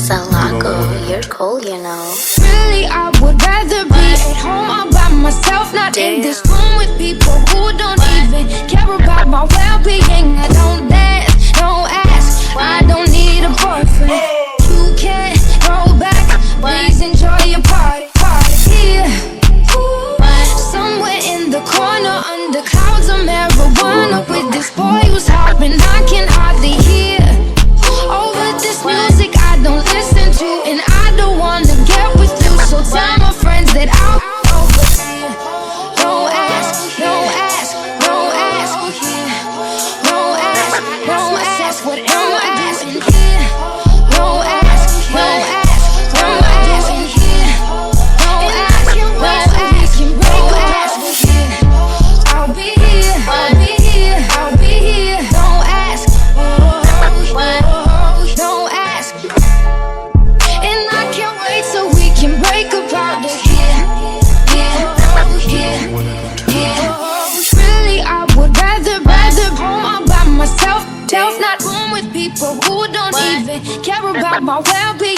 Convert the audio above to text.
Salago, you're cool, you know. Really, I would rather be at home all by myself, not in this room with people who don't even care about my well-being. I don't dance, don't ask, I don't need a boyfriend. You can't go back, please enjoy your party here. Somewhere in the corner, under clouds of marijuana, with this boy who's hopping, I can hardly hear. Over this music I don't listen to, and I don't wanna get with you, so tell my friends that I'll over here. Don't ask, don't ask, don't ask, don't ask, don't ask what am I doing here. Don't ask, don't ask, don't ask here. Don't ask, don't ask, don't ask here. I'll be here, I'll be here, I'll be here. Don't ask, don't ask. And I can't wait so we can break apart here. Really, I would rather home all by myself, not room with people who don't even care about my well-being.